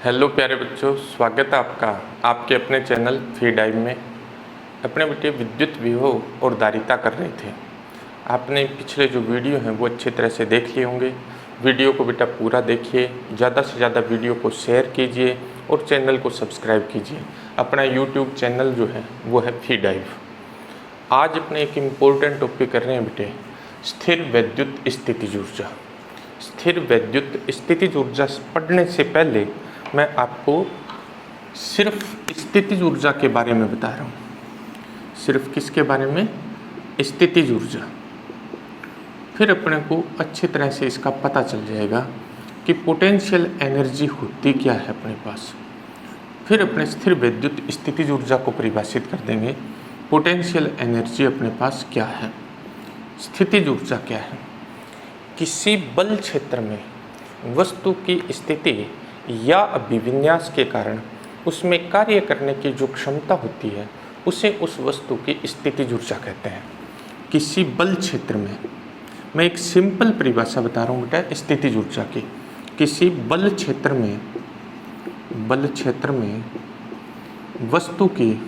Hello प्यारे बच्चों, स्वागत है आपका आपके अपने चैनल फ्री डाइव में। अपने बेटे विद्युत विभव और धारिता कर रहे थे। आपने पिछले जो वीडियो हैं वो अच्छी तरह से देख लिए होंगे। वीडियो को बेटा पूरा देखिए, ज़्यादा से ज़्यादा वीडियो को शेयर कीजिए और चैनल को सब्सक्राइब कीजिए। अपना यूट्यूब चैनल जो है वो है फ्री डाइव। आज अपने एक इम्पोर्टेंट टॉपिक कर रहे हैं बेटे, स्थिर वैद्युत स्थितिज ऊर्जा। स्थिर वैद्युत स्थितिज ऊर्जा पढ़ने से पहले मैं आपको सिर्फ स्थितिज ऊर्जा के बारे में बता रहा हूँ। सिर्फ किसके बारे में? स्थितिज ऊर्जा। फिर अपने को अच्छी तरह से इसका पता चल जाएगा कि पोटेंशियल एनर्जी होती क्या है अपने पास। फिर अपने स्थिर वैद्युत स्थितिज ऊर्जा को परिभाषित कर देंगे। पोटेंशियल एनर्जी अपने पास क्या है, स्थितिज ऊर्जा क्या है। किसी बल क्षेत्र में वस्तु की स्थिति या अभिविन्यास के कारण उसमें कार्य करने की जो क्षमता होती है उसे उस वस्तु की स्थितिज ऊर्जा कहते हैं। किसी बल क्षेत्र में, मैं एक सिंपल परिभाषा बता रहा हूँ बेटा स्थितिज ऊर्जा की। किसी बल क्षेत्र में वस्तु की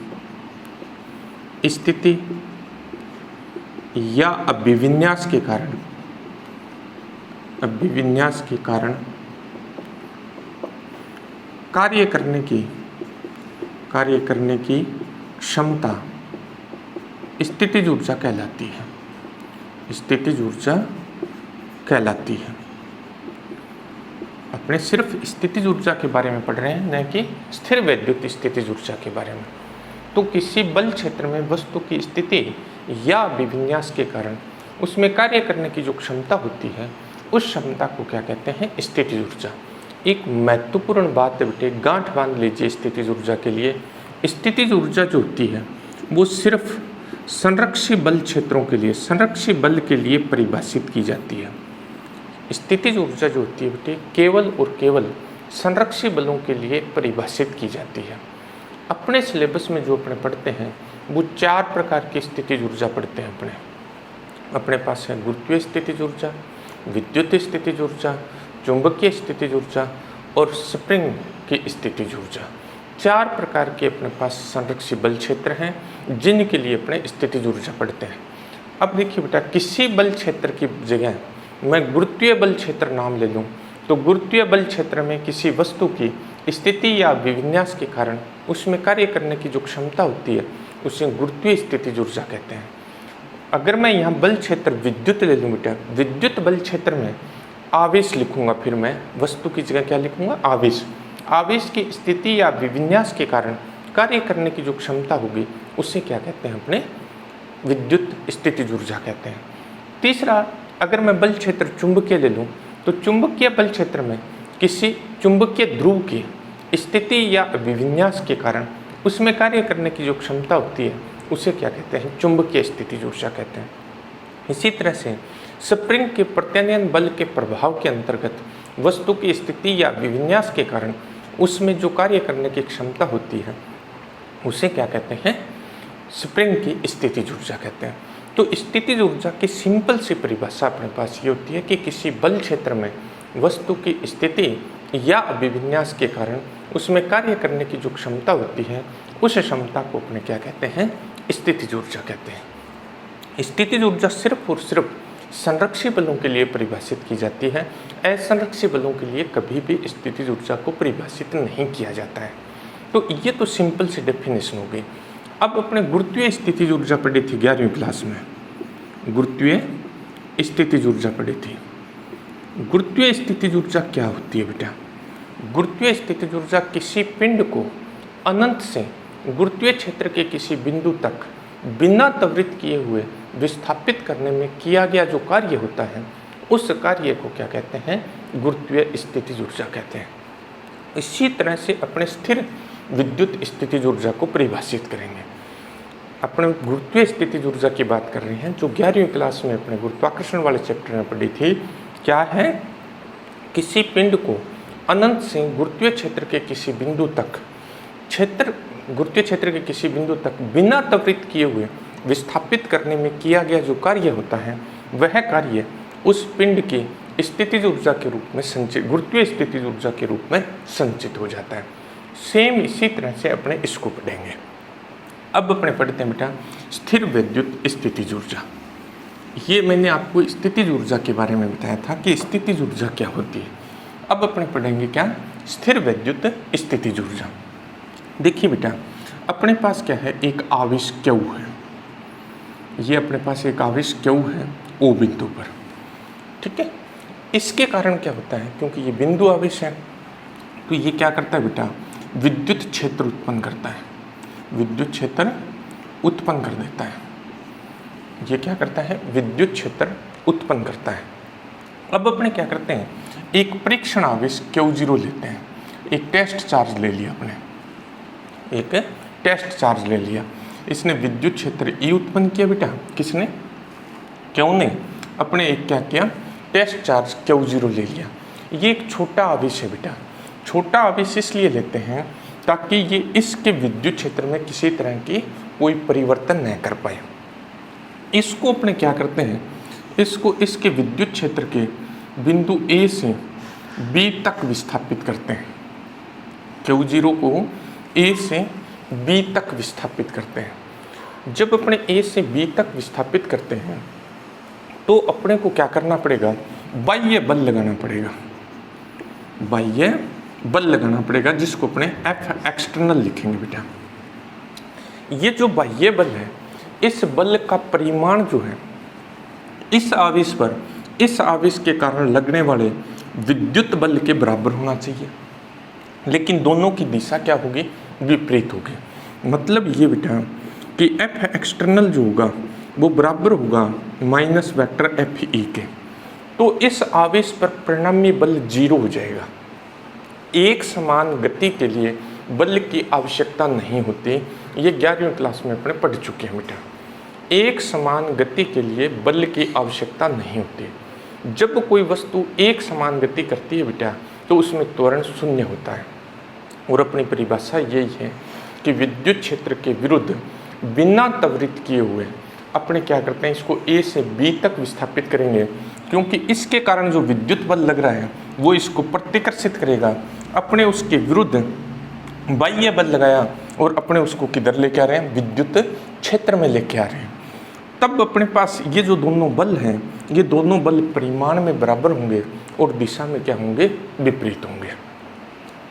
स्थिति या अभिविन्यास के कारण कार्य करने की क्षमता स्थितिज ऊर्जा कहलाती है। स्थितिज ऊर्जा कहलाती है। अपने सिर्फ स्थितिज ऊर्जा के बारे में पढ़ रहे हैं, न कि स्थिर वैद्युत स्थितिज ऊर्जा के बारे में। तो किसी बल क्षेत्र में वस्तु की स्थिति या अभिविन्यास के कारण उसमें कार्य करने की जो क्षमता होती है उस क्षमता को क्या कहते हैं? स्थितिज ऊर्जा। एक महत्वपूर्ण बात है बेटे, गांठ बांध लीजिए स्थितिज ऊर्जा के लिए। स्थितिज ऊर्जा जो होती है वो सिर्फ संरक्षी बल क्षेत्रों के लिए, संरक्षी बल के लिए परिभाषित की जाती है। स्थितिज ऊर्जा जो होती है बेटे केवल और केवल संरक्षी बलों के लिए परिभाषित की जाती है। अपने सिलेबस में जो अपने पढ़ते हैं वो 4 प्रकार की स्थितिज ऊर्जा पढ़ते हैं। अपने पास है गुरुत्वीय स्थितिज ऊर्जा, विद्युत स्थितिज ऊर्जा, चुंबकीय स्थितिज ऊर्जा और स्प्रिंग की स्थितिज ऊर्जा। 4 प्रकार के अपने पास संरक्षी बल क्षेत्र हैं जिनके लिए अपने स्थितिज ऊर्जा पढ़ते हैं। अब देखिए बेटा, किसी बल क्षेत्र की जगह मैं गुरुत्वीय बल क्षेत्र नाम ले लूँ तो गुरुत्वीय बल क्षेत्र में किसी वस्तु की स्थिति या विन्यास के कारण उसमें कार्य करने की जो क्षमता होती है उसे गुरुत्वीय स्थितिज ऊर्जा कहते हैं। अगर मैं यहाँ बल क्षेत्र विद्युत ले लूँ बेटा, विद्युत बल क्षेत्र में आवेश लिखूंगा, फिर मैं वस्तु की जगह क्या लिखूंगा? आवेश। आवेश की स्थिति या विन्यास के कारण कार्य करने की जो क्षमता होगी उसे क्या कहते हैं? अपने विद्युत स्थितिज ऊर्जा कहते हैं। तीसरा, अगर मैं बल क्षेत्र चुंबकीय ले लूँ तो चुंबकीय बल क्षेत्र में किसी चुंबकीय ध्रुव की स्थिति या विन्यास के कारण उसमें कार्य करने की जो क्षमता होती है उसे क्या कहते हैं? चुंबकीय स्थितिज ऊर्जा कहते हैं। इसी तरह से स्प्रिंग के प्रत्यानयन बल के प्रभाव के अंतर्गत वस्तु की स्थिति या विन्यास के कारण उसमें जो कार्य करने की क्षमता होती है उसे क्या कहते हैं? स्प्रिंग की स्थितिज ऊर्जा कहते हैं। तो स्थितिज ऊर्जा की सिंपल सी परिभाषा अपने पास ये होती है कि किसी बल क्षेत्र में वस्तु की स्थिति या अभिविन्यास के कारण उसमें कार्य करने की जो क्षमता होती है उस क्षमता को अपने क्या कहते हैं? स्थितिज ऊर्जा कहते हैं। स्थितिज ऊर्जा सिर्फ और सिर्फ संरक्षी बलों के लिए परिभाषित की जाती है। असंरक्षी बलों के लिए कभी भी स्थितिज ऊर्जा को परिभाषित नहीं किया जाता है। तो ये तो सिंपल सी डेफिनेशन हो गई। अब अपने गुरुत्वीय स्थितिज ऊर्जा पढ़ी थी 11वीं क्लास में। गुरुत्वीय स्थितिज ऊर्जा पढ़ी थी। गुरुत्वीय स्थितिज ऊर्जा क्या होती है बेटा? गुरुत्वीय स्थितिज ऊर्जा किसी पिंड को अनंत से गुरुत्वीय क्षेत्र के किसी बिंदु तक बिना त्वरित किए हुए विस्थापित करने में किया गया जो कार्य होता है उस कार्य को क्या कहते हैं? गुरुत्वीय स्थितिज ऊर्जा कहते हैं। इसी तरह से अपने स्थिर विद्युत स्थितिज ऊर्जा को परिभाषित करेंगे। अपने गुरुत्वीय स्थितिज ऊर्जा की बात कर रहे हैं जो 11वीं क्लास में अपने गुरुत्वाकर्षण वाले चैप्टर में पढ़ी थी। क्या है? किसी पिंड को अनंत से गुरुत्वीय क्षेत्र के किसी बिंदु तक गुरुत्वीय क्षेत्र के किसी बिंदु तक बिना त्वरित किए हुए विस्थापित करने में किया गया जो कार्य होता है वह कार्य उस पिंड की स्थितिज ऊर्जा के रूप में संचित, गुरुत्वीय स्थितिज ऊर्जा के रूप में संचित हो जाता है। सेम इसी तरह से अपने इसको पढ़ेंगे। अब अपने पढ़ते हैं बेटा स्थिर वैद्युत स्थितिज ऊर्जा। ये मैंने आपको स्थितिज ऊर्जा के बारे में बताया था कि स्थितिज ऊर्जा क्या होती है। अब अपने पढ़ेंगे क्या, स्थिर वैद्युत स्थितिज ऊर्जा। देखिए बेटा, अपने पास क्या है, एक आवेश क्यू है। ये अपने पास एक आवेश क्यू है ओ बिंदु पर, ठीक है। इसके कारण क्या होता है, क्योंकि ये बिंदु आवेश है तो ये क्या करता है बेटा, विद्युत क्षेत्र उत्पन्न करता है, विद्युत क्षेत्र उत्पन्न कर देता है। ये क्या करता है, विद्युत क्षेत्र उत्पन्न करता है। अब अपने क्या करते हैं, एक परीक्षण आवेश Q0 लेते हैं, एक टेस्ट चार्ज ले लिया अपने, एक टेस्ट चार्ज ले लिया। इसने विद्युत क्षेत्र E उत्पन्न किया बेटा, किसने, क्यों ने। अपने एक क्या किया, टेस्ट चार्ज Q0 ले लिया। ये एक छोटा आवेश है बेटा, छोटा आवेश इसलिए लेते हैं ताकि ये इसके विद्युत क्षेत्र में किसी तरह की कोई परिवर्तन न कर पाए। इसको अपने क्या करते हैं, इसको इसके विद्युत क्षेत्र के बिंदु A से B तक विस्थापित करते हैं। Q0 को A से B तक विस्थापित करते हैं। जब अपने A से B तक विस्थापित करते हैं तो अपने को क्या करना पड़ेगा, बाह्य बल लगाना पड़ेगा, बाह्य बल लगाना पड़ेगा, जिसको अपने F एक्सटर्नल लिखेंगे बेटा। ये जो बाह्य बल है, इस बल का परिमाण जो है इस आवेश पर, इस आवेश के कारण लगने वाले विद्युत बल के बराबर होना चाहिए, लेकिन दोनों की दिशा क्या होगी, विपरीत होगी। मतलब ये बेटा कि F एक्सटर्नल जो होगा वो बराबर होगा माइनस वेक्टर FE के। तो इस आवेश पर परिणामी बल 0 हो जाएगा। एक समान गति के लिए बल की आवश्यकता नहीं होती, ये 11वीं क्लास में अपने पढ़ चुके हैं बेटा। एक समान गति के लिए बल की आवश्यकता नहीं होती। जब कोई वस्तु एक समान गति करती है बेटा तो उसमें त्वरण शून्य होता है। और अपनी परिभाषा यही है कि विद्युत क्षेत्र के विरुद्ध बिना त्वरित किए हुए अपने क्या करते हैं, इसको A से B तक विस्थापित करेंगे, क्योंकि इसके कारण जो विद्युत बल लग रहा है वो इसको प्रतिकर्षित करेगा। अपने उसके विरुद्ध बाह्य बल लगाया और अपने उसको किधर लेके आ रहे हैं, विद्युत क्षेत्र में लेके आ रहे हैं। तब अपने पास ये जो दोनों बल हैं, ये दोनों बल परिमाण में बराबर होंगे और दिशा में क्या होंगे, विपरीत होंगे।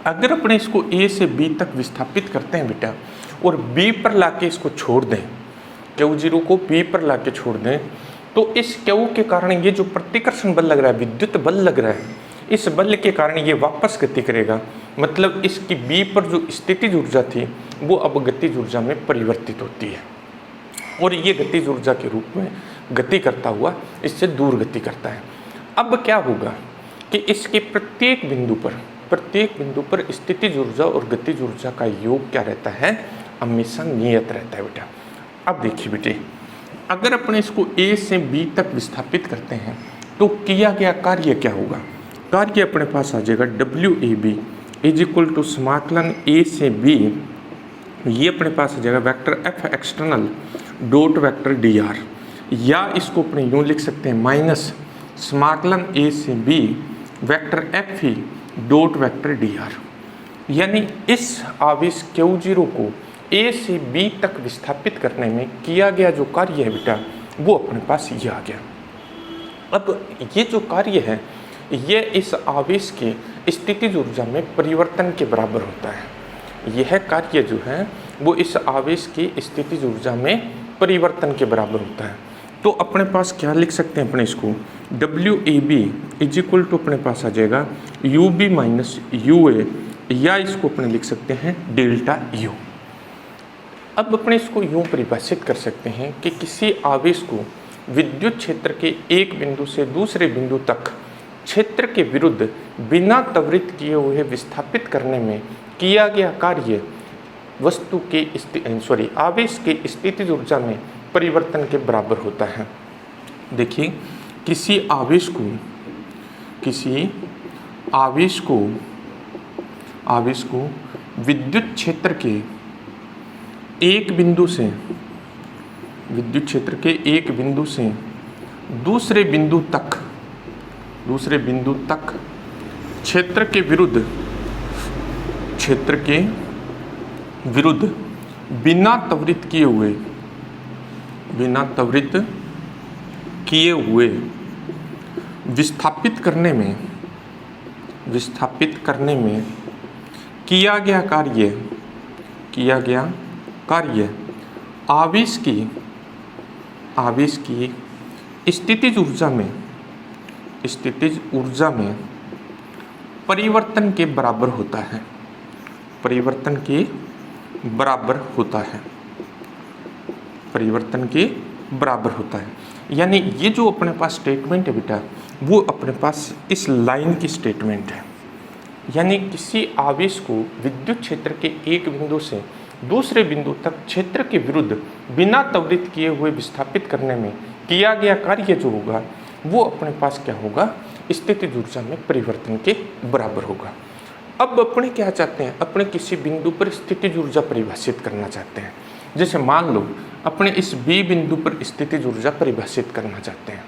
अगर अपने इसको A से B तक विस्थापित करते हैं बेटा और B पर लाके इसको छोड़ दें, Q0 को B पर लाके छोड़ दें, तो इस Q के कारण ये जो प्रतिकर्षण बल लग रहा है, विद्युत बल लग रहा है, इस बल के कारण ये वापस गति करेगा। मतलब इसकी B पर जो स्थितिज ऊर्जा थी वो अब गतिज ऊर्जा में परिवर्तित होती है और ये गतिज ऊर्जा के रूप में गति करता हुआ इससे दूर गति करता है। अब क्या होगा कि इसके प्रत्येक बिंदु पर स्थितिज ऊर्जा और गतिज ऊर्जा का योग क्या रहता है, हमेशा नियत रहता है बेटा। अब देखिए बेटे, अगर अपने इसको A से B तक विस्थापित करते हैं तो किया गया कार्य क्या होगा, कार्य अपने पास आ जाएगा WAB इज इक्वल टू समाकलन A से B, ये अपने पास आ जाएगा vector F external dot vector DR, या इसको अपने यूँ लिख सकते हैं माइनस समाकलन A से B vector FE dot vector DR। यानी इस आवेश Q0 को A से B तक विस्थापित करने में किया गया जो कार्य है बेटा वो अपने पास ये आ गया। अब ये जो कार्य है ये इस आवेश के स्थितिज ऊर्जा में परिवर्तन के बराबर होता है। यह कार्य जो है वो इस आवेश की स्थितिज ऊर्जा में परिवर्तन के बराबर होता है। तो अपने पास क्या लिख सकते हैं, अपने इसको WAB इज इक्वल टू अपने पास आ जाएगा UB माइनस UA, या इसको अपने लिख सकते हैं डेल्टा U। अब अपने इसको यूँ परिभाषित कर सकते हैं कि किसी आवेश को विद्युत क्षेत्र के एक बिंदु से दूसरे बिंदु तक क्षेत्र के विरुद्ध बिना त्वरित किए हुए विस्थापित करने में किया गया कार्य वस्तु के आवेश के स्थितिज ऊर्जा में परिवर्तन के बराबर होता है। देखिए, किसी आवेश को विद्युत क्षेत्र के एक बिंदु से दूसरे बिंदु तक दूसरे बिंदु तक क्षेत्र के विरुद्ध बिना त्वरित किए हुए विस्थापित करने में किया गया कार्य आवेश की स्थितिज ऊर्जा में परिवर्तन के बराबर होता है। यानी ये जो अपने पास स्टेटमेंट है बेटा, वो अपने पास इस लाइन की स्टेटमेंट है। यानी किसी आवेश को विद्युत क्षेत्र के एक बिंदु से दूसरे बिंदु तक क्षेत्र के विरुद्ध बिना त्वरित किए हुए विस्थापित करने में किया गया कार्य जो होगा, वो अपने पास क्या होगा, स्थितिज ऊर्जा में परिवर्तन के बराबर होगा। अब अपने क्या चाहते हैं, अपने किसी बिंदु पर स्थितिज ऊर्जा परिभाषित करना चाहते हैं। जैसे मान लो अपने इस बी बिंदु पर स्थितिज ऊर्जा परिभाषित करना चाहते हैं,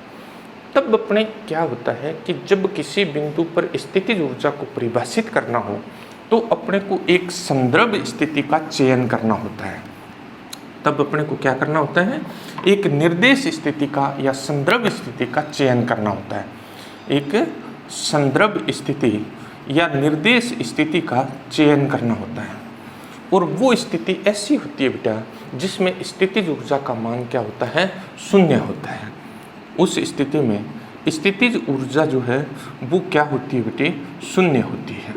तब अपने क्या होता है कि जब किसी बिंदु पर स्थितिज ऊर्जा को परिभाषित करना हो तो अपने को एक संदर्भ स्थिति का चयन करना होता है। तब अपने को क्या करना होता है, एक निर्देश स्थिति का या संदर्भ स्थिति का चयन करना होता है। एक संदर्भ स्थिति या निर्देश स्थिति का चयन करना होता है। और वो स्थिति ऐसी होती है बेटा जिसमें स्थितिज ऊर्जा का मान क्या होता है, शून्य होता है। उस स्थिति में स्थितिज ऊर्जा जो है वो क्या होती है बेटे, शून्य होती है।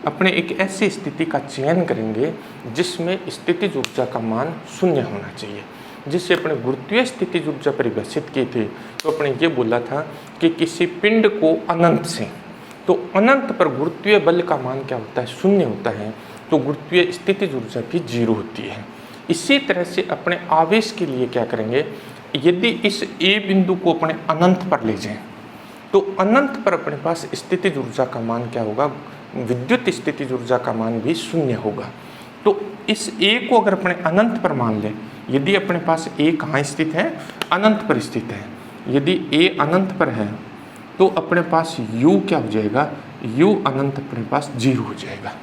अपने एक ऐसी स्थिति का चयन करेंगे जिसमें स्थितिज ऊर्जा का मान शून्य होना चाहिए। जिससे अपने गुरुत्वीय स्थितिज ऊर्जा परिभाषित की थी, तो अपने ये बोला था कि किसी पिंड को अनंत से, तो अनंत पर गुरुत्वीय बल का मान क्या होता है, शून्य होता है, तो गुरुत्वीय स्थितिज ऊर्जा भी 0 होती है। इसी तरह से अपने आवेश के लिए क्या करेंगे, यदि इस ए बिंदु को अपने अनंत पर ले जाएं तो अनंत पर अपने पास स्थितिज ऊर्जा का मान क्या होगा, विद्युत स्थितिज ऊर्जा का मान भी शून्य होगा। तो इस ए को अगर अपने अनंत पर मान लें, यदि अपने पास ए कहाँ स्थित है, अनंत पर स्थित है, यदि ए अनंत पर है तो अपने पास u क्या हो जाएगा, u अनंत अपने पास 0 हो जाएगा।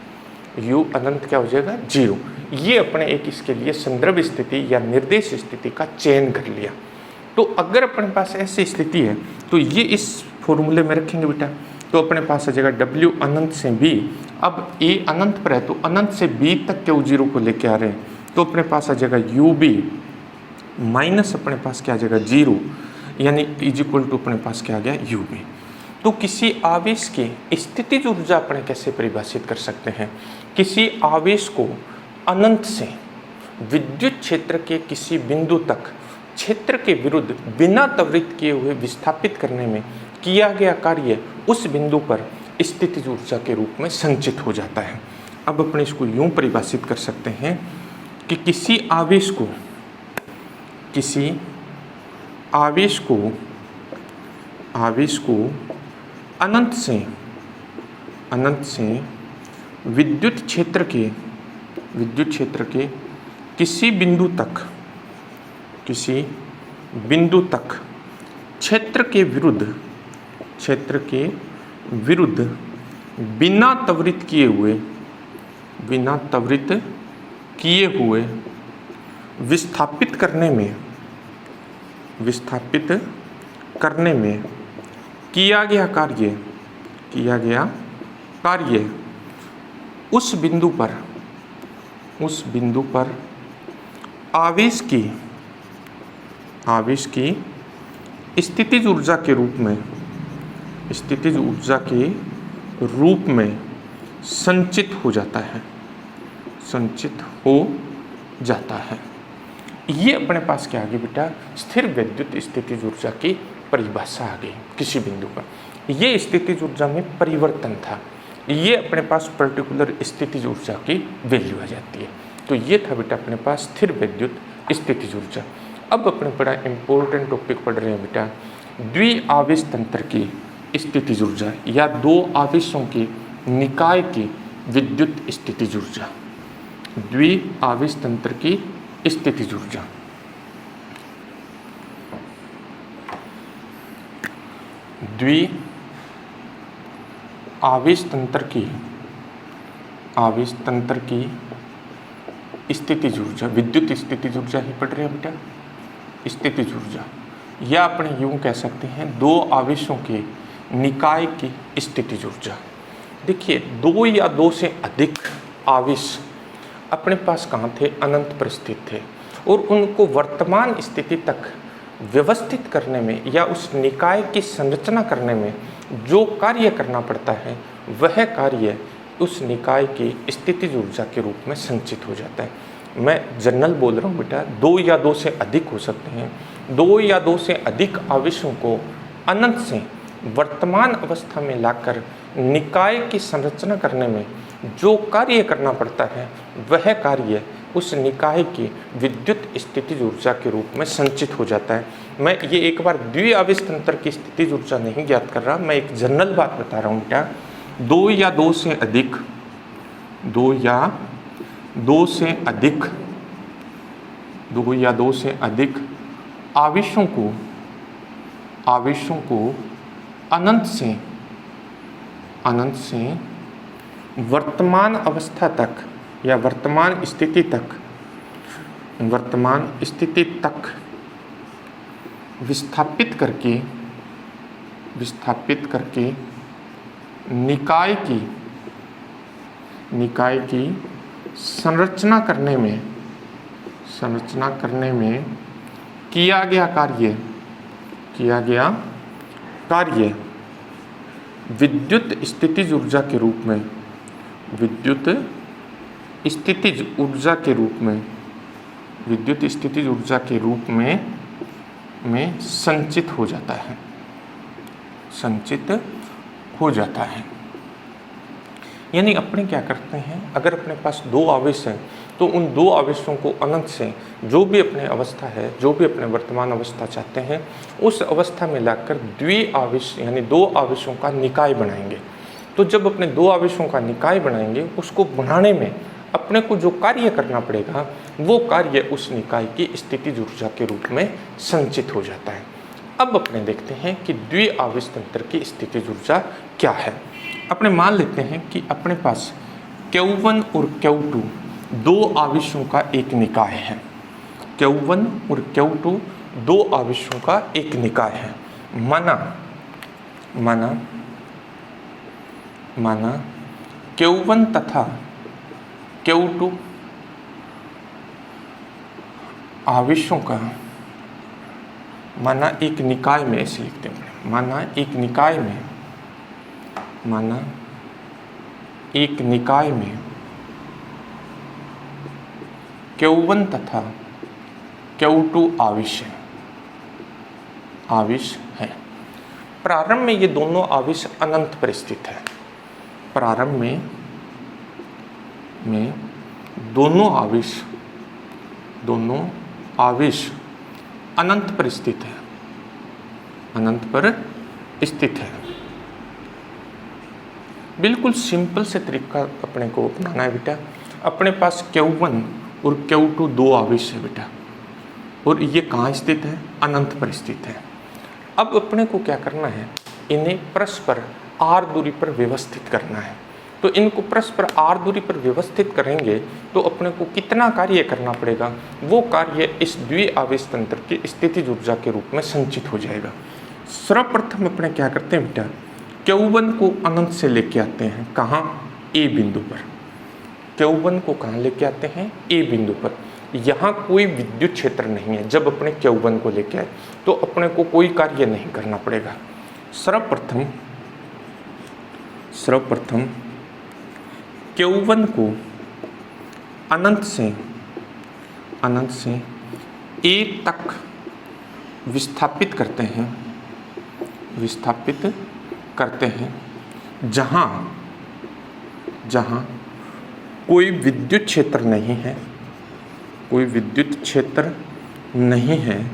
u अनंत क्या हो जाएगा, 0। ये अपने एक इसके लिए संदर्भ स्थिति या निर्देश स्थिति का चयन कर लिया। तो अगर अपने पास ऐसी स्थिति है तो ये इस फॉर्मूले में रखेंगे बेटा, तो अपने पास आ जाएगा w अनंत से b। अब a अनंत पर है तो अनंत से b तक के u0 को लेके आ रहे हैं, तो अपने पास आ जाएगा ub माइनस अपने पास क्या आ जाएगा 0, यानी इज इक्वल टू अपने पास क्या आ गया ub। तो किसी आवेश की स्थितिज ऊर्जा अपने कैसे परिभाषित कर सकते हैं, किसी आवेश को अनंत से विद्युत क्षेत्र के किसी बिंदु तक क्षेत्र के विरुद्ध बिना त्वरित किए हुए विस्थापित करने में किया गया कार्य उस बिंदु पर स्थितिज ऊर्जा के रूप में संचित हो जाता है। अब अपने इसको यूं परिभाषित कर सकते हैं कि किसी आवेश को अनंत से विद्युत क्षेत्र के किसी बिंदु तक क्षेत्र के विरुद्ध बिना त्वरित किए हुए विस्थापित करने में किया गया कार्य उस बिंदु पर आवेश की स्थितिज ऊर्जा के रूप में संचित हो जाता है। ये अपने पास क्या आ गई बेटा, स्थिर विद्युत स्थितिज ऊर्जा की परिभाषा आ गई किसी बिंदु पर। ये स्थितिज ऊर्जा में परिवर्तन था, ये अपने पास पर्टिकुलर स्थितिज ऊर्जा की वैल्यू आ जाती है। तो ये था बेटा अपने पास स्थिर विद्युत स्थितिज ऊर्जा। अब अपने बड़ा इम्पोर्टेंट टॉपिक पढ़ रहे हैं बेटा, द्विआवेश तंत्र की स्थितिज ऊर्जा या दो आवेशों के निकाय की विद्युत स्थितिज ऊर्जा। द्विआवेश तंत्र की स्थितिज ऊर्जा। आवेश तंत्र की स्थितिज ऊर्जा, विद्युत स्थितिज ऊर्जा ही पढ़ रहे हैं बेटा, स्थितिज ऊर्जा, या अपने यूं कह सकते हैं दो आवेशों के निकाय की स्थितिज ऊर्जा। देखिए, दो या दो से अधिक आवेश अपने पास कहाँ थे, अनंत पर स्थित थे, और उनको वर्तमान स्थिति तक व्यवस्थित करने में या उस निकाय की संरचना करने में जो कार्य करना पड़ता है, वह कार्य उस निकाय की स्थितिज ऊर्जा के रूप में संचित हो जाता है। मैं जनरल बोल रहा हूँ बेटा, दो या दो से अधिक हो सकते हैं। दो या दो से अधिक आवेशों को अनंत से वर्तमान अवस्था में लाकर निकाय की संरचना करने में जो कार्य करना पड़ता है, वह कार्य उस निकाय की विद्युत स्थितिज ऊर्जा के रूप में संचित हो जाता है। मैं ये एक बार द्विआवेश तंत्र की स्थितिज ऊर्जा नहीं ज्ञात कर रहा, मैं एक जनरल बात बता रहा हूँ बेटा। दो या दो से अधिक आवेशों को अनंत से वर्तमान अवस्था तक या वर्तमान स्थिति तक विस्थापित करके निकाय की संरचना करने में किया गया कार्य विद्युत स्थितिज ऊर्जा के रूप में संचित हो जाता है। यानी अपने क्या करते हैं, अगर अपने पास दो आवेश हैं तो उन दो आवेशों को अनंत से जो भी अपने अवस्था है, जो भी अपने वर्तमान अवस्था चाहते हैं, उस अवस्था में लाकर द्विआवेश यानी दो आवेशों का निकाय बनाएंगे। तो जब अपने दो आवेशों का निकाय बनाएंगे, उसको बनाने में अपने को जो कार्य करना पड़ेगा, वो कार्य उस निकाय की स्थितिज ऊर्जा के रूप में संचित हो जाता है। अब अपने देखते हैं कि द्विआवेश तंत्र की स्थितिज ऊर्जा क्या है। अपने मान लेते हैं कि अपने पास Q1 और Q2 दो आवेशों का एक निकाय है। Q1 और Q2 दो आवेशों का एक निकाय है। माना Q1 तथा Q2 आवेशों का, माना एक निकाय में, ऐसे लिखते हैं, माना एक निकाय में Q1 तथा Q2 आवेश है। प्रारंभ में ये दोनों आवेश अनंत पर स्थित है। प्रारंभ में दोनों आवेश अनंत पर स्थित है। बिल्कुल सिंपल से तरीका अपने को अपनाना है बेटा। अपने पास Q1 और Q2 दो आवेश है बेटा, और ये कहाँ स्थित है, अनंत पर स्थित है। अब अपने को क्या करना है, इन्हें परस्पर r दूरी पर व्यवस्थित करना है। तो इनको परस्पर r दूरी पर व्यवस्थित करेंगे तो अपने को कितना कार्य करना पड़ेगा, वो कार्य इस द्विआवेश तंत्र की स्थितिज ऊर्जा के रूप में संचित हो जाएगा। सर्वप्रथम अपने क्या करते हैं बेटा, Q1 को अनंत से लेके आते हैं, कहाँ, A बिंदु पर। Q1 को कहाँ लेके आते हैं, A बिंदु पर। यहाँ कोई विद्युत क्षेत्र नहीं है। जब अपने Q1 को लेके आए तो अपने को कोई कार्य नहीं करना पड़ेगा। सर्वप्रथम Q1 को अनंत से A तक विस्थापित करते हैं, जहाँ कोई विद्युत क्षेत्र नहीं है,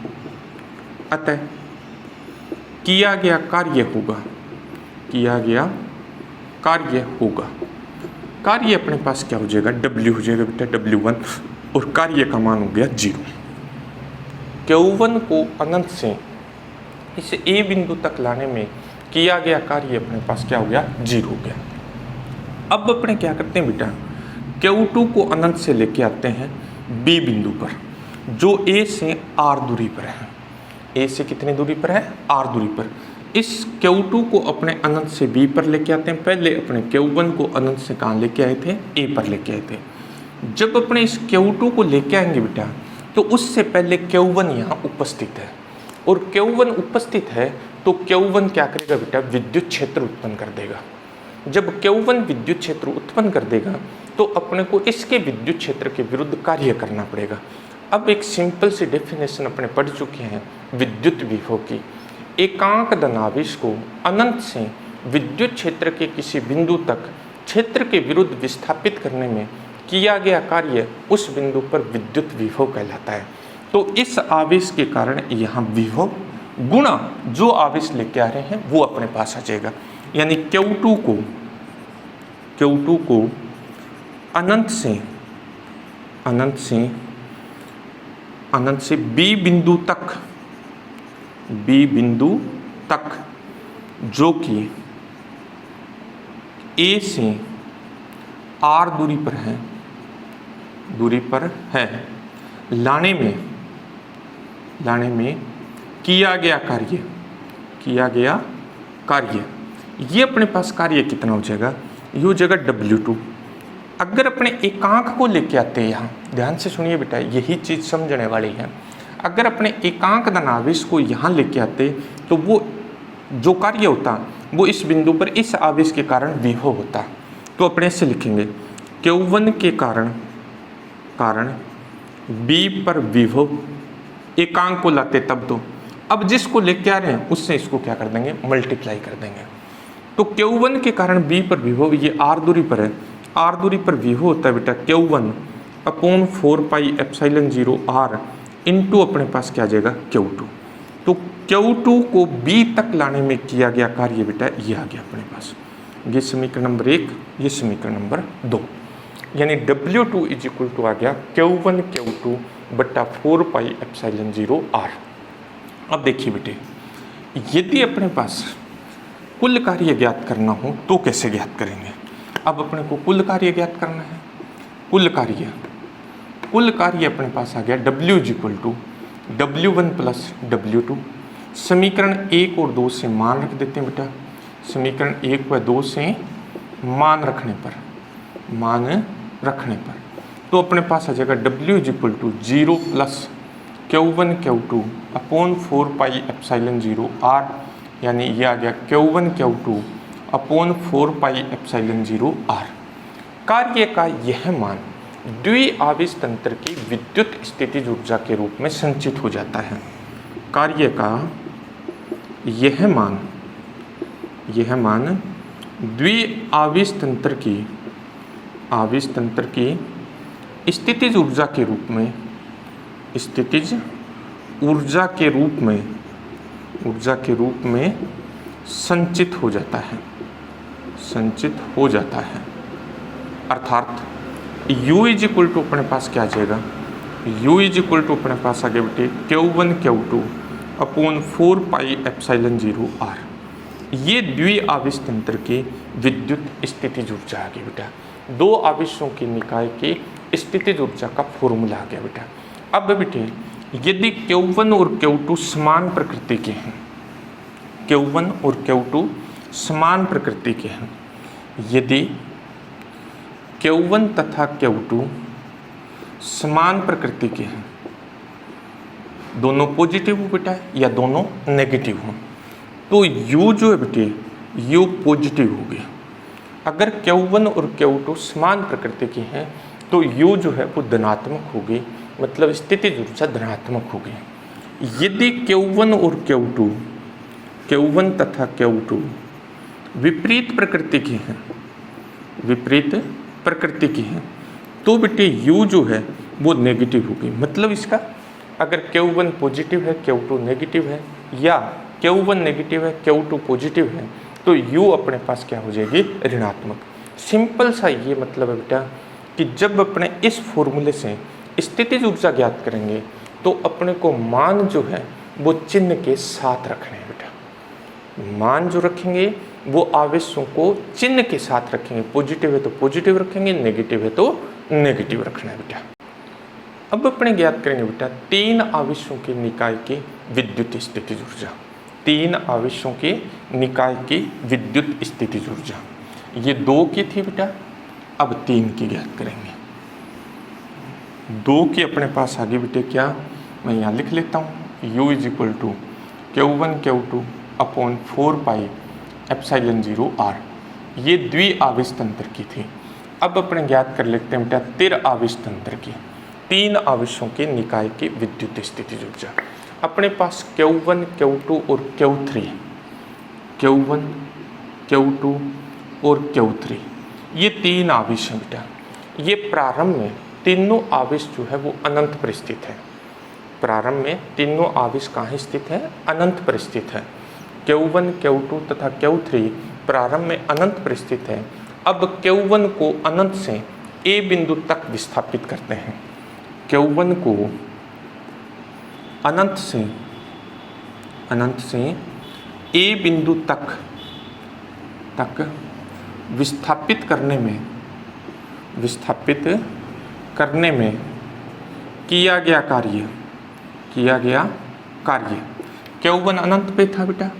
अतः किया गया होगा। कार्य अपने पास क्या हो जाएगा, W हो जाएगा बेटा, W1, और कार्य का मान हो गया 0। Q1 को अनंत से इस A बिंदु तक लाने में किया गया कार्य अपने पास क्या हो गया, 0 हो गया। अब अपने क्या करते हैं बेटा, Q2 को अनंत से लेके आते हैं B बिंदु पर, जो A से R दूरी पर है। A से कितनी दूरी पर है, R दूरी पर। इस Q2 को अपने अनंत से B पर लेके आते हैं। पहले अपने Q1 को अनंत से कहाँ लेके आए थे, A पर लेके आए थे। जब अपने इस Q2 को लेके आएंगे बेटा, तो उससे पहले Q1 यहाँ उपस्थित है, और Q1 उपस्थित है तो Q1 क्या करेगा बेटा, विद्युत क्षेत्र उत्पन्न कर देगा। जब Q1 विद्युत क्षेत्र उत्पन्न कर देगा तो अपने को इसके विद्युत क्षेत्र के विरुद्ध कार्य करना पड़ेगा। अब एक सिंपल सी डेफिनेशन अपने पढ़ चुके हैं विद्युत विभव की। एकांक धनावेश को अनंत से विद्युत क्षेत्र के किसी बिंदु तक क्षेत्र के विरुद्ध विस्थापित करने में किया गया कार्य उस बिंदु पर विद्युत विभव कहलाता है। तो इस आवेश के कारण यहाँ विभव गुणा जो आवेश लेके आ रहे हैं वो अपने पास आ जाएगा। यानी Q2 को अनंत से B बिंदु तक जो कि A से R दूरी पर है लाने में किया गया कार्य ये अपने पास कार्य कितना हो जाएगा, ये हो जाएगा W2। अगर अपने एकांक को लेके आते हैं, यहाँ ध्यान से सुनिए बेटा, यही चीज़ समझने वाली है। अगर अपने एकांक धनावेश को यहाँ लेके आते तो वो जो कार्य होता वो इस बिंदु पर इस आवेश के कारण विभव होता। तो अपने से लिखेंगे Q1 के कारण B पर विभव, एकांक को लाते तब तो, अब जिसको लेके आ रहे हैं उससे इसको क्या कर देंगे, मल्टीप्लाई कर देंगे। तो Q1 के कारण B पर विभव, ये R दूरी पर है, R दूरी पर विभव होता है बेटा Q1 अपॉन 4πε0 R इंटू अपने पास क्या आ जाएगा Q2। तो Q2 को B तक लाने में किया गया कार्य बेटा ये आ गया अपने पास। ये समीकरण नंबर 1, ये समीकरण नंबर 2। यानी W2 इज इक्वल टू आ गया Q1 Q2 बट्टा 4πε0 R। अब देखिए बेटे, यदि अपने पास कुल कार्य ज्ञात करना हो तो कैसे ज्ञात करेंगे। अब अपने को कुल कार्य ज्ञात करना है। कुल कार्य अपने पास आ गया W is equal to W1 plus W2। समीकरण 1 और 2 से मान रख देते हैं बेटा। समीकरण 1 व 2 से मान रखने पर तो अपने पास आ जाएगा W is equal to 0 plus Q1 Q2 upon 4πε0 R, यानी ये आ गया Q1 Q2 अपॉन 4πε0 R। कार्य का यह मान द्विआवेश तंत्र की विद्युत स्थितिज ऊर्जा के रूप में संचित हो जाता है। कार्य का यह मान द्विआवेश तंत्र की स्थितिज ऊर्जा के रूप में संचित हो जाता है। अर्थात U इज इक्वल टू अपने पास क्या आ जाएगा, U इज इक्वल टू अपने पास आ गया बेटे Q1 Q2 अपॉन 4πε0 R। ये द्विआवेश तंत्र की विद्युत स्थितिज ऊर्जा आ गई बेटा। दो आवेशों के निकाय की स्थितिज ऊर्जा का फॉर्मूला आ गया बेटा। अब बेटे यदि Q1 और Q2 समान प्रकृति के हैं, Q1 और Q2 समान प्रकृति के हैं, यदि Q1 तथा Q2 समान प्रकृति के हैं, दोनों पॉजिटिव हो बेटा या दोनों नेगेटिव हो, तो U जो है बेटे U पॉजिटिव हो गया। अगर Q1 और Q2 समान प्रकृति की हैं तो U जो है वो धनात्मक होगी, मतलब स्थितिज ऊर्जा धनात्मक होगी। यदि Q1 और Q1 तथा Q2 विपरीत प्रकृति की हैं, तो बेटे U जो है वो नेगेटिव होगी। मतलब इसका अगर Q1 पॉजिटिव है Q2 नेगेटिव है, या Q1 नेगेटिव है Q2 पॉजिटिव है, तो U अपने पास क्या हो जाएगी, ऋणात्मक। सिंपल सा ये मतलब है बेटा कि जब अपने इस फॉर्मूले से स्थितिज ऊर्जा ज्ञात करेंगे तो अपने को मान जो है वो चिन्ह के साथ रखने हैं बेटा। मान जो रखेंगे वो आवेशों को चिन्ह के साथ रखेंगे, पॉजिटिव है तो पॉजिटिव रखेंगे, नेगेटिव है तो नेगेटिव रखना है बेटा। अब अपने ज्ञात करेंगे बेटा 3 आवेशों के निकाय की विद्युत स्थितिज ऊर्जा। 3 आवेशों के निकाय की विद्युत स्थितिज ऊर्जा, ये 2 की थी बेटा, अब 3 की ज्ञात करेंगे। 2 की अपने पास आगे बेटे क्या, मैं यहाँ लिख लेता हूँ, U is equal to Q1 Q2 upon 4 pi epsilon 0 R, ये द्विआवेश तंत्र की थी। अब अपने ज्ञात कर लेते हैं बेटा तिर आवेश तंत्र की, 3 आवेशों के निकाय की विद्युत स्थितिज ऊर्जा। अपने पास Q1 Q2 और Q3, Q1 Q2 और Q3, ये 3 आवेश हैं बेटा। ये प्रारंभ में तीनों आवेश जो है वो अनंत पर स्थित है। प्रारंभ में तीनों आवेश कहाँ स्थित है, अनंत पर स्थित है। Q1 Q2 तथा Q3 प्रारंभ में अनंत पर स्थित है। अब Q1 को अनंत से A बिंदु तक विस्थापित करते हैं। Q1 को अनंत से A बिंदु तक विस्थापित करने में किया गया कार्य Q1 अनंत पे था बेटा,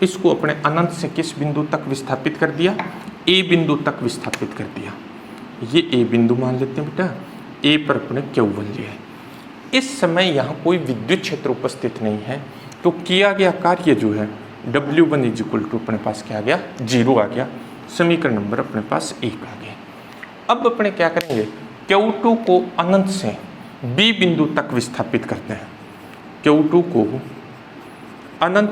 इसको अपने अनंत से किस बिंदु तक विस्थापित कर दिया, A बिंदु तक विस्थापित कर दिया। ये A बिंदु मान लेते हैं बेटा, A पर अपने Q1 लिया है। इस समय यहाँ कोई विद्युत क्षेत्र उपस्थित नहीं है, तो किया गया कार्य जो है W1 इज इक्वल टू अपने पास क्या आ गया, 0 आ गया। समीकरण नंबर अपने पास 1 आ गया। अब अपने क्या करेंगे, Q2 को अनंत से B बिंदु तक विस्थापित करते हैं। Q2 को अनंत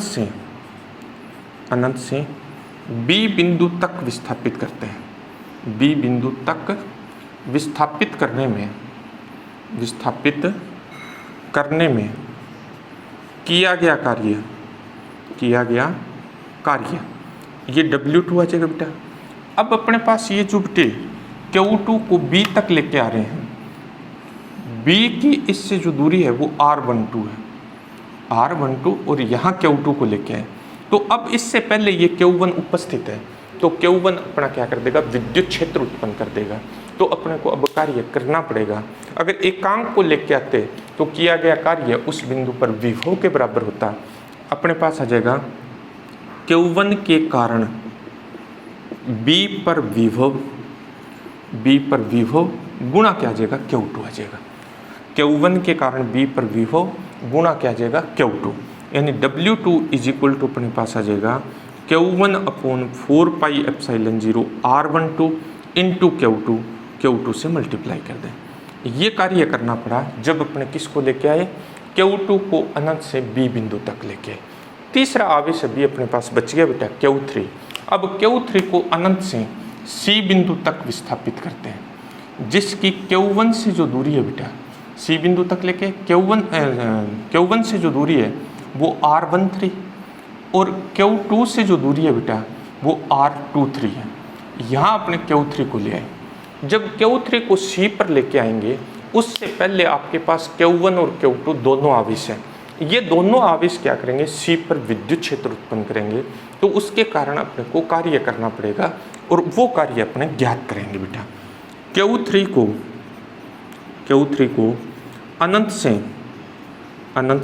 से B बिंदु तक विस्थापित करते हैं। B बिंदु तक विस्थापित करने में किया गया कार्य ये W2 आ जाएगा बेटा। अब अपने पास ये जो बेटे Q2 को B तक लेके आ रहे हैं, B की इससे जो दूरी है वो R12 है, R12, और यहाँ Q2 को लेके आए। तो अब इससे पहले ये Q1 उपस्थित है, तो Q1 अपना क्या कर देगा, विद्युत क्षेत्र उत्पन्न कर देगा। तो अपने को अब कार्य करना पड़ेगा। अगर एकांक को लेके आते तो किया गया कार्य उस बिंदु पर विभव के बराबर होता। अपने पास आ जाएगा Q1 के कारण B पर विभव गुणा क्या आ जाएगा, Q2 आ जाएगा। Q1 के कारण B पर विभव गुणा क्या आ जाएगा, Q2, यानी W2 इज इक्वल टू अपने पास आ जाएगा Q1 upon 4 pi epsilon 0 R12 into Q2 से मल्टीप्लाई कर दें। ये कार्य करना पड़ा जब अपने किसको लेके आए, Q2 को अनंत से B बिंदु तक लेके आए। तीसरा आवेश अभी अपने पास बच गया बेटा Q3। अब Q3 को अनंत से C बिंदु तक विस्थापित करते हैं, जिसकी Q1 से जो दूरी है बेटा, C बिंदु तक लेके Q1 से जो दूरी है वो R13, और Q2 से जो दूरी है बेटा वो R23 है। यहाँ अपने Q3 को ले आए। जब Q3 को C पर लेके आएंगे, उससे पहले आपके पास Q1 और Q2 दोनों आवेश हैं। ये दोनों आवेश क्या करेंगे, C पर विद्युत क्षेत्र उत्पन्न करेंगे, तो उसके कारण अपने को कार्य करना पड़ेगा, और वो कार्य अपने ज्ञात करेंगे बेटा। Q3 को अनंत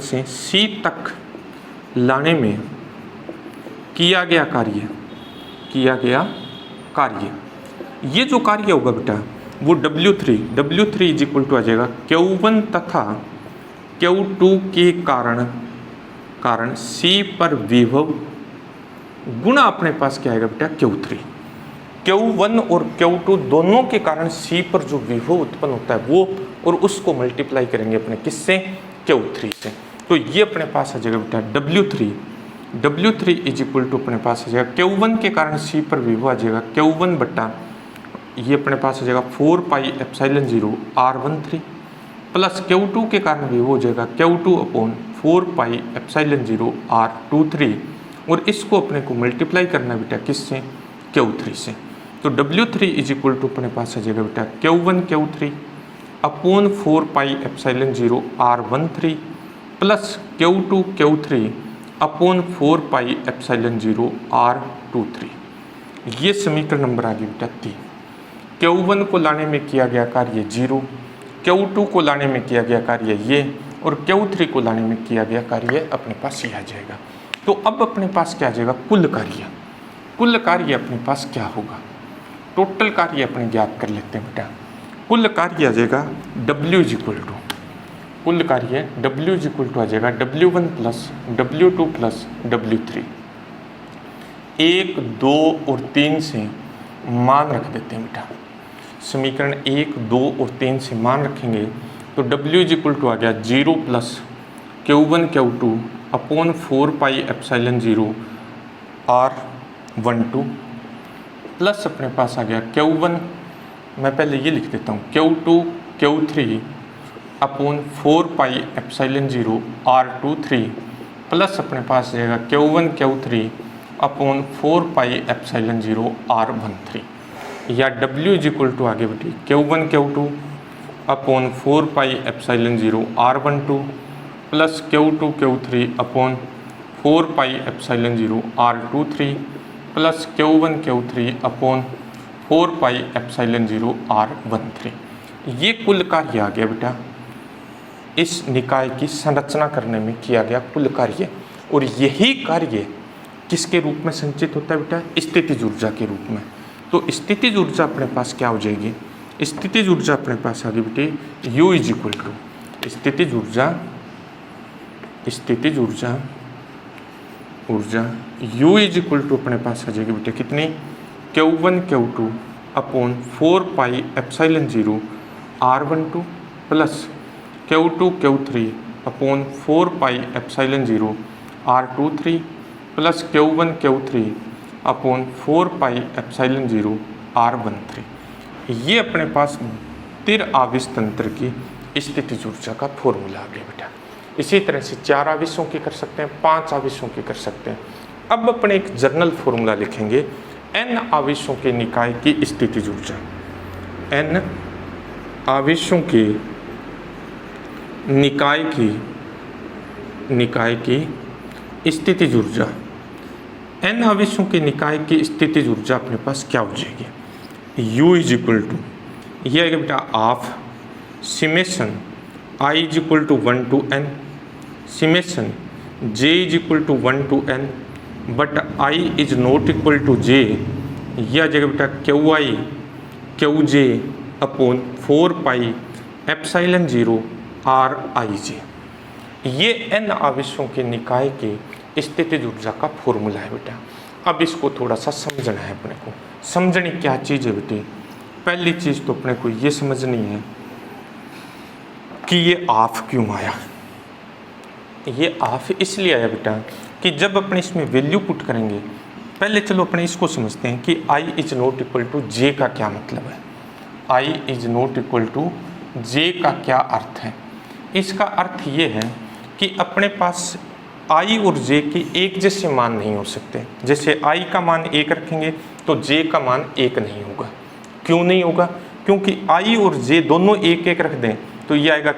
से C तक लाने में किया गया कार्य, ये जो कार्य होगा बेटा वो W3 इज इक्वल टू आ जाएगा Q1 तथा Q2 के कारण C पर विभव गुणा अपने पास क्या आएगा बेटा, Q3। Q1 और Q2 दोनों के कारण C पर जो विभव उत्पन्न होता है वो, और उसको मल्टीप्लाई करेंगे अपने किससे, Q3 से। तो ये अपने पास आ जाएगा बेटा W3 इज इक्वल टू अपने पास आ जाएगा Q1 के कारण C पर विभव आ जाएगा Q1 बट्टा ये अपने पास आ जाएगा 4 pi epsilon 0 R13 plus Q2 के कारण विभव हो जाएगा Q2 upon 4 pi epsilon 0 R23, और इसको अपने को मल्टीप्लाई करना है बेटा किससे, Q3 से। तो W3 इज इक्वल टू अपने पास आ जाएगा बेटा Q3 upon 4 pi epsilon 0 R13 plus Q3 upon 4πε0 R23। ये समीकरण नंबर आ गया बेटा 3। Q1 को लाने में किया गया कार्य 0, Q2 को लाने में किया गया कार्य ये, और Q3 को लाने में किया गया कार्य अपने पास ये आ जाएगा। तो अब अपने पास क्या आ जाएगा, कुल कार्य। कुल कार्य अपने पास क्या होगा, टोटल कार्य अपने ज्ञात कर लेते हैं बेटा। कुल कार्य आ जाएगा W इज इक्वल टू, कुल कार्य W इज इक्वल टू आ जाएगा W1 plus W2 plus W3। 1, 2 और 3 से मान रख देते हैं बेटा। समीकरण 1, 2 और 3 से मान रखेंगे तो W इज इक्वल टू आ गया 0 plus Q1 Q2 upon 4πε0 R12 plus अपने पास आ गया Q1, मैं पहले ये लिख देता हूँ, Q2 Q3 upon 4πε0 R23 plus अपने पास जाएगा Q1 Q3 अपॉन 4πε0 R13, या W इज इक्वल टू आगे बेटी Q1 Q2 upon 4πε0 R12 plus Q2 Q3 upon 4πε0 R23 plus Q1 Q3 upon 4πε0 R13। ये कुल कार्य आ गया बेटा, इस निकाय की संरचना करने में किया गया कुल कार्य। और यही कार्य किसके रूप में संचित होता है बेटा, स्थितिज ऊर्जा के रूप में। तो स्थितिज ऊर्जा अपने पास क्या हो जाएगी, स्थितिज ऊर्जा अपने पास आ गई बेटे U इज इक्वल टू स्थितिज ऊर्जा U इज इक्वल टू अपने पास आ जाएगी बेटे कितनी, Q1 Q2 upon 4πε0 R12 plus Q2 Q3 upon 4πε0 R23 plus Q1 Q3 upon 4πε0 R13। ये अपने पास स्थिर आवेश तंत्र की स्थितिज ऊर्जा का फॉर्मूला आ गया बेटा। इसी तरह से 4 आवेशों की कर सकते हैं, 5 आवेशों की कर सकते हैं। अब अपने एक जर्नल फॉर्मूला लिखेंगे, n आवेशों के निकाय की स्थितिज ऊर्जा, n आवेशों के निकाय की स्थितिज ऊर्जा, n आवेशों के निकाय की स्थितिज ऊर्जा अपने पास क्या हो जाएगी, U इज इक्वल टू, ये आएगा बेटा of summation I is equal to 1 to n, summation J is equal to 1 to n, but I is not equal to J, यह आ जाएगा बेटा QI QJ अपॉन 4πε0 RIJ। ये n आवेशों के निकाय की स्थितिज ऊर्जा का फॉर्मूला है बेटा। अब इसको थोड़ा सा समझना है अपने को। समझनी क्या चीज़ है बेटे, पहली चीज़ तो अपने को ये समझनी है कि ये ऑफ क्यों आया। ये ऑफ इसलिए आया बेटा कि जब अपने इसमें वैल्यू पुट करेंगे, पहले चलो अपने इसको समझते हैं कि I is not equal to J का क्या मतलब है। I is not equal to J का क्या अर्थ है। इसका अर्थ ये है कि अपने पास I और J के एक जैसे मान नहीं हो सकते। जैसे I का मान 1 रखेंगे तो J का मान 1 नहीं होगा। क्यों नहीं होगा, क्योंकि I और J दोनों 1 1 रख दें तो ये आएगा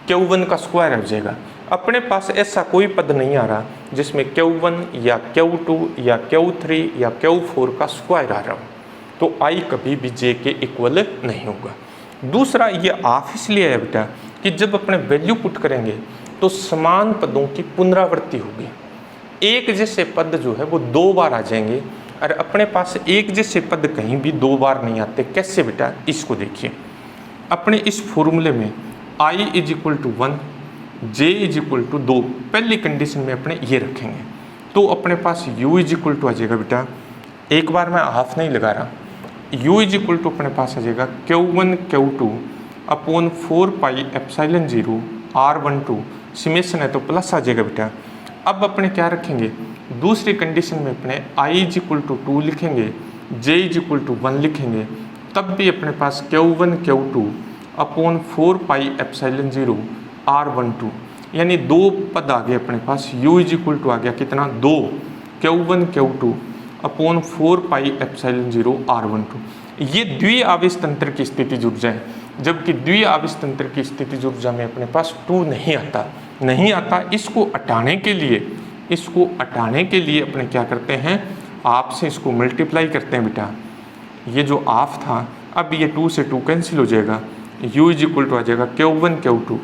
Q1 का स्क्वायर हो जाएगा। अपने पास ऐसा कोई पद नहीं आ रहा जिसमें Q1 या Q2 या Q3 या Q4 का स्क्वायर आ रहा हो, तो I कभी भी J के इक्वल नहीं होगा। दूसरा ये ऑफ इसलिए है बेटा कि जब अपने वैल्यू पुट करेंगे तो समान पदों की पुनरावृत्ति होगी। एक जैसे पद जो है वो 2 बार आ जाएंगे, और अपने पास एक जैसे पद कहीं भी 2 बार नहीं आते। कैसे बेटा, इसको देखिए। अपने इस फॉर्मूले में I is equal to 1, J is equal to 2 पहली कंडीशन में अपने ये रखेंगे तो अपने पास U इज इक्वल टू आ जाएगा बेटा, एक बार मैं हाफ नहीं लगा रहा, U इज इक्वल टू अपने पास आ जाएगा Q1 Q2 अपॉन 4πε0 R12, सिमेशन है तो प्लस आ जाएगा बेटा। अब अपने क्या रखेंगे, दूसरी कंडीशन में अपने I इज इक्वल टू 2 लिखेंगे, J इज इक्वल टू 1 लिखेंगे, तब भी अपने पास Q1 Q2 अपॉन 4πε0 R12, यानी 2 पद आ गए अपने पास। U इज इक्वल टू आ गया कितना, 2 Q1 Q2 अपॉन 4πε0 R12। ये द्वि आवेश तंत्र की स्थितिज ऊर्जा है। जबकि द्विआवेश तंत्र की स्थितिज ऊर्जा में अपने पास 2 नहीं आता। इसको हटाने के लिए अपने क्या करते हैं, आप से इसको मल्टीप्लाई करते हैं बेटा। ये जो ऑफ था, अब ये 2 से 2 कैंसिल हो जाएगा, u इज इक्वल टू आ जाएगा Q1 Q2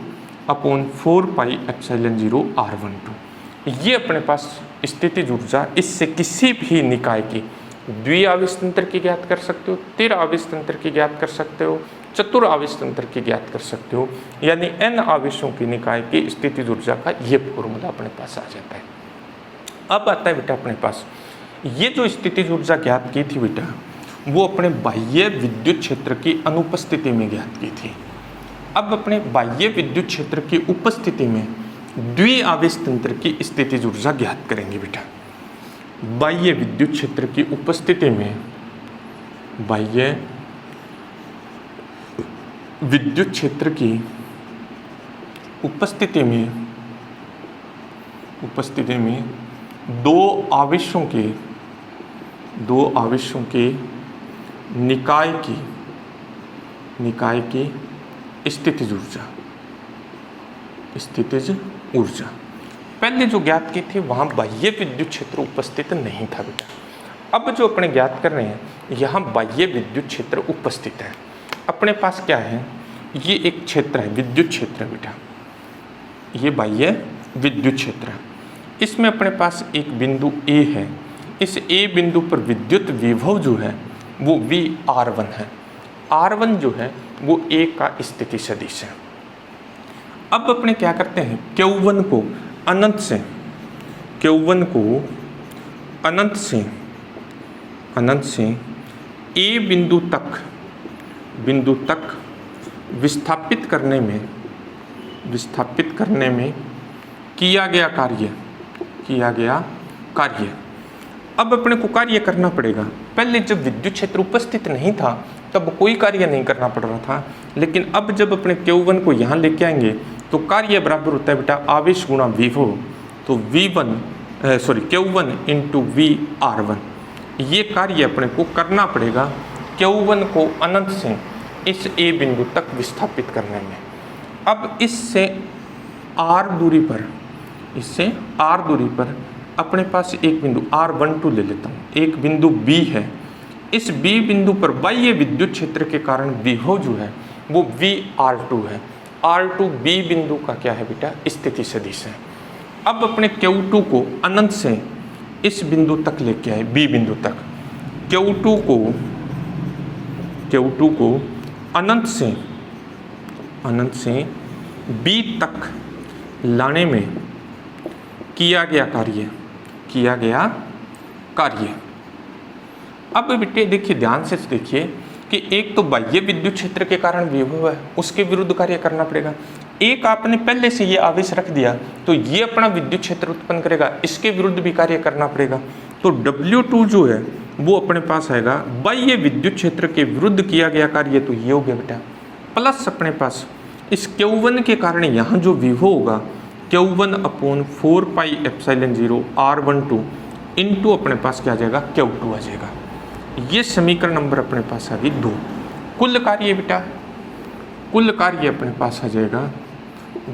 upon 4 pi epsilon 0 R12। ये अपने पास स्थितिज ऊर्जा, इससे किसी भी निकाय की द्विआवेश तंत्र की ज्ञात कर सकते हो, त्रिआवेश तंत्र की ज्ञात कर सकते हो, चतुरावेश तंत्र की ज्ञात कर सकते हो, यानी n आवेशों की निकाय की स्थितिज ऊर्जा का ये फॉर्मूला अपने पास आ जाता है। अब आता है बेटा अपने पास ये जो स्थितिज ऊर्जा ज्ञात की थी बेटा, वो अपने बाह्य विद्युत क्षेत्र की अनुपस्थिति में ज्ञात की थी। अब अपने बाह्य विद्युत क्षेत्र की उपस्थिति में द्विआवेश तंत्र की स्थितिज ऊर्जा ज्ञात करेंगे बेटा। बाह्य विद्युत क्षेत्र की उपस्थिति में, बाह्य विद्युत क्षेत्र की उपस्थिति में दो आवेशों के निकाय की स्थितिज ऊर्जा पहले जो ज्ञात की थी वहाँ बाह्य विद्युत क्षेत्र उपस्थित नहीं था बेटा। अब जो अपने ज्ञात कर रहे हैं, यहाँ बाह्य विद्युत क्षेत्र उपस्थित है। अपने पास क्या है, ये एक क्षेत्र है, विद्युत क्षेत्र बेटा, ये बाह्य विद्युत क्षेत्र है। इसमें अपने पास एक बिंदु A है। इस A बिंदु पर विद्युत विभव जो है वो VR1 है। R1 जो है वो A का स्थिति सदिश है। अब अपने क्या करते हैं, Q1 को अनंत से A बिंदु तक विस्थापित करने में किया गया कार्य। अब अपने को कार्य करना पड़ेगा। पहले जब विद्युत क्षेत्र उपस्थित नहीं था तब कोई कार्य नहीं करना पड़ रहा था, लेकिन अब जब अपने Q1 को यहाँ लेके आएंगे तो कार्य बराबर होता है बेटा आवेश गुणा विभव। तो Q1 इंटू VR1, ये कार्य अपने को करना पड़ेगा Q1 को अनंत से इस A बिंदु तक विस्थापित करने में। अब इससे R दूरी पर अपने पास एक बिंदु R12 ले लेता हूँ, एक बिंदु B है। इस B बिंदु पर बाह्य विद्युत क्षेत्र के कारण विभव जो है वो VR2 है। R2 B बिंदु का क्या है बेटा, स्थिति सदिश है। अब अपने Q2 को अनंत से इस बिंदु तक लेके आए, B बिंदु तक। Q2 को अनंत से B तक लाने में किया गया कार्य। अब बेटे देखिए, ध्यान से देखिए कि एक तो बाह्य विद्युत क्षेत्र के कारण विभव है, उसके विरुद्ध कार्य करना पड़ेगा। एक आपने पहले से ये आवेश रख दिया तो ये अपना विद्युत क्षेत्र उत्पन्न करेगा, इसके विरुद्ध भी कार्य करना पड़ेगा। तो W2 जो है वो अपने पास आएगा बाह्य विद्युत क्षेत्र के विरुद्ध किया गया कार्य, तो ये हो गया बेटा, प्लस अपने पास इस Q1 के कारण यहाँ जो विभव होगा Q1 upon 4 pi epsilon 0 R12 into अपने पास क्या आ जाएगा, Q2 आ जाएगा। ये समीकरण नंबर अपने पास आ गई 2। कुल कार्य बेटा, कुल कार्य अपने पास आ जाएगा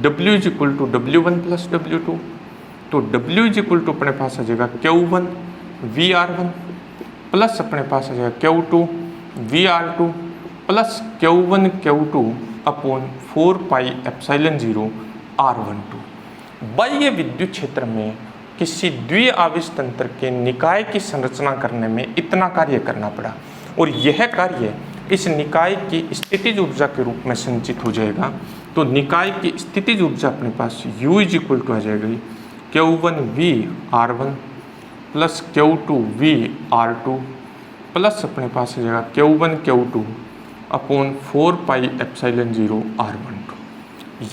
W is equal to W1 plus W2। तो W इज इक्वल टू अपने पास आ जाएगा Q1 VR1 प्लस अपने पास आ जाएगा Q2 VR2 plus Q1 Q2 upon 4 pi epsilon 0 R12। बाह्य विद्युत क्षेत्र में किसी द्विआवेश तंत्र के निकाय की संरचना करने में इतना कार्य करना पड़ा, और यह कार्य इस निकाय की स्थितिज ऊर्जा के रूप में संचित हो जाएगा। तो निकाय की स्थितिज ऊर्जा अपने पास U इज इक्वल टू आ जाएगी Q1 VR1 plus Q2 VR2 plus अपने पास आ जाएगा Q1 Q2 upon 4 pi epsilon 0 R12।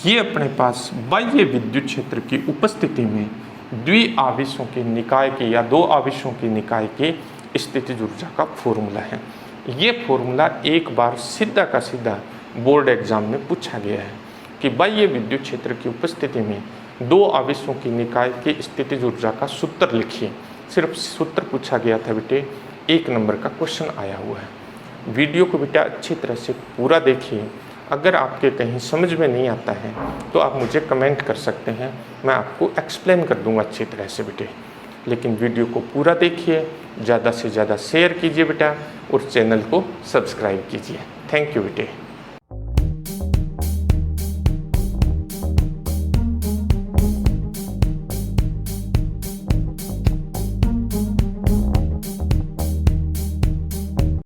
ये अपने पास बाह्य विद्युत क्षेत्र की उपस्थिति में द्विआवेशों के निकाय की या दो आवेशों के निकाय की स्थितिज ऊर्जा का फॉर्मूला है। ये फॉर्मूला एक बार सीधा का सीधा बोर्ड एग्जाम में पूछा गया है कि बाह्य विद्युत क्षेत्र की उपस्थिति में दो आवेशों की निकाय की स्थितिज ऊर्जा का सूत्र लिखिए। सिर्फ सूत्र पूछा गया था बेटे, 1 नंबर का क्वेश्चन आया हुआ है। वीडियो को बेटा अच्छी तरह से पूरा देखिए, अगर आपके कहीं समझ में नहीं आता है तो आप मुझे कमेंट कर सकते हैं, मैं आपको एक्सप्लेन कर दूंगा अच्छी तरह से बेटे। लेकिन वीडियो को पूरा देखिए, ज़्यादा से ज़्यादा शेयर कीजिए बेटा, और चैनल को सब्सक्राइब कीजिए। थैंक यू बेटे।